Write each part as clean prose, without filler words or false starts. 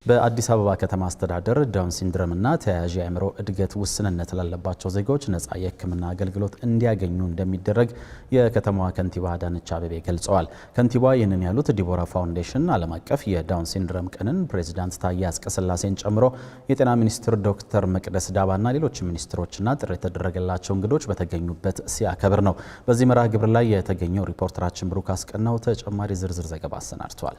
በአዲስ አበባ ከተማ አስተዳደር ዳውን ሲንድሮም እና ተያያዥ የአእምሮ እድገት ውስንነት ላለባቸው ዜጎች ነፃ የሕክምና አገልግሎት እንዲያገኙ እንደሚደረግ የከተማዋ ከንቲባ አዳነች አቤቤ ገልጸዋል። ከንቲባዋ ይህንን ያሉት ዲቦራ ፋውንዴሽን ዓለም አቀፍ የዳውን ሲንድሮም ቀንን ፕሬዚዳንት ታዬ አጽቀሥላሴን ጨምሮ የጤና ሚኒስትር ዶክተር መቅደስ ዳባና ሌሎች ሚኒስትሮችና ጥሪ የተደረገላቸው እንግዶች በተገኙበት ሲያከብር ነው። በዚህ መርሃ ግብር ላይ የተገኘው ሪፖርተራችን ብሩክ አስቀናው ተጨማሪ ዝርዝር ዘገባ አሰናድቷል።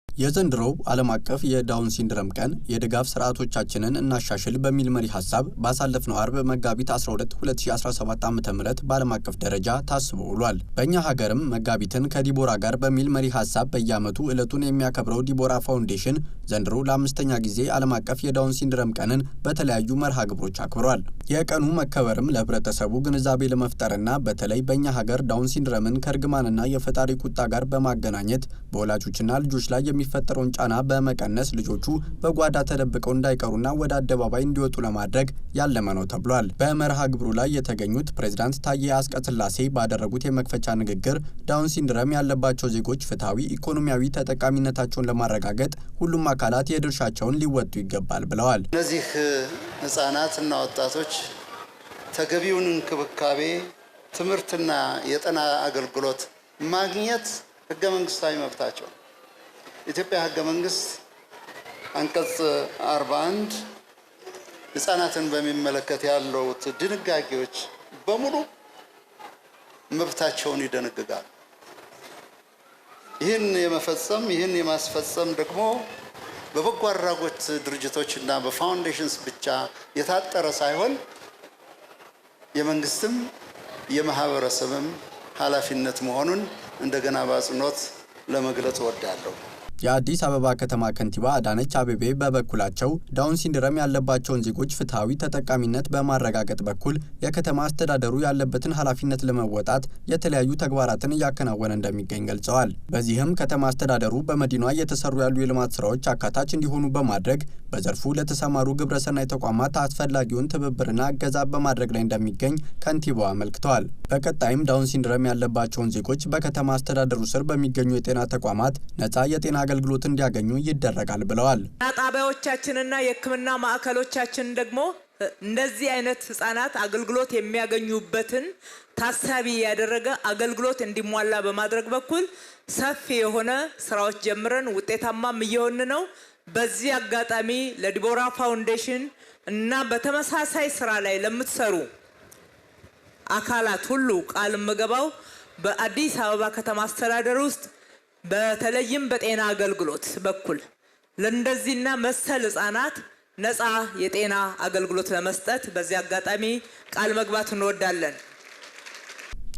የዘንድሮው ዓለም አቀፍ የዳውን ሲንድሮም ቀን የድጋፍ ስርዓቶቻችንን እናሻሽል በሚል መሪ ሐሳብ ባሳለፍነው አርብ መጋቢት 12 2017 ዓ.ም በዓለም አቀፍ ደረጃ ታስቦ ውሏል። በእኛ ሀገርም መጋቢትን ከዲቦራ ጋር በሚል መሪ ሐሳብ በየዓመቱ ዕለቱን የሚያከብረው ዲቦራ ፋውንዴሽን ዘንድሮ ለአምስተኛ ጊዜ ዓለም አቀፍ የዳውን ሲንድሮም ቀንን በተለያዩ መርሃ ግብሮች አክብሯል። የቀኑ መከበርም ለህብረተሰቡ ግንዛቤ ለመፍጠርና በተለይ በእኛ ሀገር ዳውን ሲንድሮምን ከእርግማንና የፈጣሪ ቁጣ ጋር በማገናኘት በወላጆችና ልጆች ላይ የሚፈጠረውን ጫና በመቀነስ ልጆቹ በጓዳ ተደብቀው እንዳይቀሩና ወደ አደባባይ እንዲወጡ ለማድረግ ያለመ ነው ተብሏል። በመርሃ ግብሩ ላይ የተገኙት ፕሬዚዳንት ታዬ አጽቀሥላሴ ባደረጉት የመክፈቻ ንግግር ዳውን ሲንድሮም ያለባቸው ዜጎች ፍትሐዊ ኢኮኖሚያዊ ተጠቃሚነታቸውን ለማረጋገጥ ሁሉም አካላት የድርሻቸውን ሊወጡ ይገባል ብለዋል። እነዚህ ህጻናትና ወጣቶች ተገቢውን እንክብካቤ፣ ትምህርትና የጤና አገልግሎት ማግኘት ህገ መንግስታዊ መብታቸው ነው። የኢትዮጵያ ህገ መንግስት አንቀጽ 41 ህጻናትን በሚመለከት ያሉት ድንጋጌዎች በሙሉ መብታቸውን ይደነግጋል። ይህን የማስፈጸም ደግሞ በበጎ አድራጎት ድርጅቶችና በፋውንዴሽንስ ብቻ የታጠረ ሳይሆን የመንግስትም የማህበረሰብም ኃላፊነት መሆኑን እንደገና በአጽንኦት ለመግለጽ እወዳለሁ። የአዲስ አበባ ከተማ ከንቲባ አዳነች አቤቤ በበኩላቸው ዳውን ሲንድሮም ያለባቸውን ዜጎች ፍትሐዊ ተጠቃሚነት በማረጋገጥ በኩል የከተማ አስተዳደሩ ያለበትን ኃላፊነት ለመወጣት የተለያዩ ተግባራትን እያከናወነ እንደሚገኝ ገልጸዋል። በዚህም ከተማ አስተዳደሩ በመዲናዋ እየተሰሩ ያሉ የልማት ስራዎች አካታች እንዲሆኑ በማድረግ በዘርፉ ለተሰማሩ ግብረሰናይ ተቋማት አስፈላጊውን ትብብርና እገዛ በማድረግ ላይ እንደሚገኝ ከንቲባዋ አመልክተዋል። በቀጣይም ዳውን ሲንድሮም ያለባቸውን ዜጎች በከተማ አስተዳደሩ ስር በሚገኙ የጤና ተቋማት ነፃ የጤና አገልግሎት እንዲያገኙ ይደረጋል ብለዋል። ጣቢያዎቻችንና የሕክምና ማዕከሎቻችን ደግሞ እንደዚህ አይነት ህጻናት አገልግሎት የሚያገኙበትን ታሳቢ ያደረገ አገልግሎት እንዲሟላ በማድረግ በኩል ሰፊ የሆነ ስራዎች ጀምረን ውጤታማም እየሆን ነው። በዚህ አጋጣሚ ለዲቦራ ፋውንዴሽን እና በተመሳሳይ ስራ ላይ ለምትሰሩ አካላት ሁሉ ቃል መገባው በአዲስ አበባ ከተማ አስተዳደር ውስጥ በተለይም በጤና አገልግሎት በኩል ለእንደዚህና መሰል ህጻናት ነፃ የጤና አገልግሎት ለመስጠት በዚህ አጋጣሚ ቃል መግባት እንወዳለን።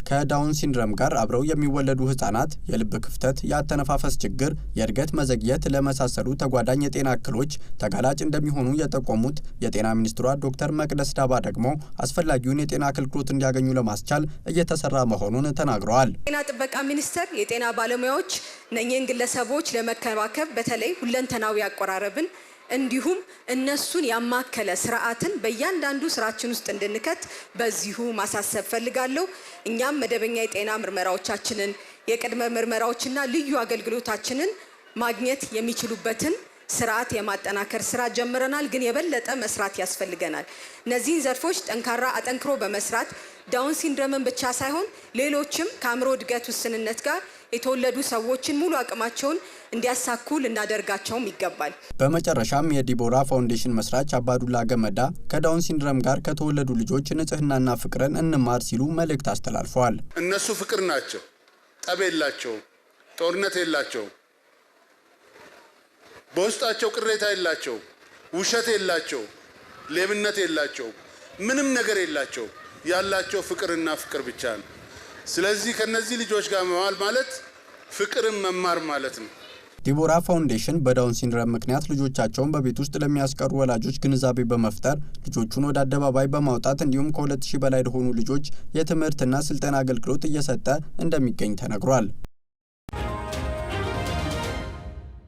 ከዳውን ሲንድሮም ጋር አብረው የሚወለዱ ህጻናት የልብ ክፍተት፣ የአተነፋፈስ ችግር፣ የእድገት መዘግየት ለመሳሰሉ ተጓዳኝ የጤና እክሎች ተጋላጭ እንደሚሆኑ የጠቆሙት የጤና ሚኒስትሯ ዶክተር መቅደስ ዳባ ደግሞ አስፈላጊውን የጤና አገልግሎት እንዲያገኙ ለማስቻል እየተሰራ መሆኑን ተናግረዋል። ጤና ጥበቃ ሚኒስቴር የጤና ባለሙያዎች እነኚህን ግለሰቦች ለመከባከብ በተለይ ሁለንተናዊ አቆራረብን እንዲሁም እነሱን ያማከለ ስርዓትን በእያንዳንዱ ስራችን ውስጥ እንድንከት በዚሁ ማሳሰብ ፈልጋለሁ። እኛም መደበኛ የጤና ምርመራዎቻችንን፣ የቅድመ ምርመራዎችና ልዩ አገልግሎታችንን ማግኘት የሚችሉበትን ስርዓት የማጠናከር ስራ ጀምረናል። ግን የበለጠ መስራት ያስፈልገናል። እነዚህን ዘርፎች አጠንክሮ በመስራት ዳውን ሲንድሮምን ብቻ ሳይሆን ሌሎችም ከአእምሮ እድገት ውስንነት ጋር የተወለዱ ሰዎችን ሙሉ አቅማቸውን እንዲያሳኩ ልናደርጋቸውም ይገባል። በመጨረሻም የዲቦራ ፋውንዴሽን መስራች አባዱላ ገመዳ ከዳውን ሲንድሮም ጋር ከተወለዱ ልጆች ንጽህናና ፍቅርን እንማር ሲሉ መልእክት አስተላልፈዋል። እነሱ ፍቅር ናቸው። ጠብ የላቸው፣ ጦርነት የላቸው፣ በውስጣቸው ቅሬታ የላቸው፣ ውሸት የላቸው፣ ሌብነት የላቸው፣ ምንም ነገር የላቸው። ያላቸው ፍቅርና ፍቅር ብቻ ነው። ስለዚህ ከነዚህ ልጆች ጋር መዋል ማለት ፍቅርን መማር ማለት ነው። ዲቦራ ፋውንዴሽን በዳውን ሲንድሮም ምክንያት ልጆቻቸውን በቤት ውስጥ ለሚያስቀሩ ወላጆች ግንዛቤ በመፍጠር ልጆቹን ወደ አደባባይ በማውጣት እንዲሁም ከ2000 በላይ ለሆኑ ልጆች የትምህርትና ስልጠና አገልግሎት እየሰጠ እንደሚገኝ ተነግሯል።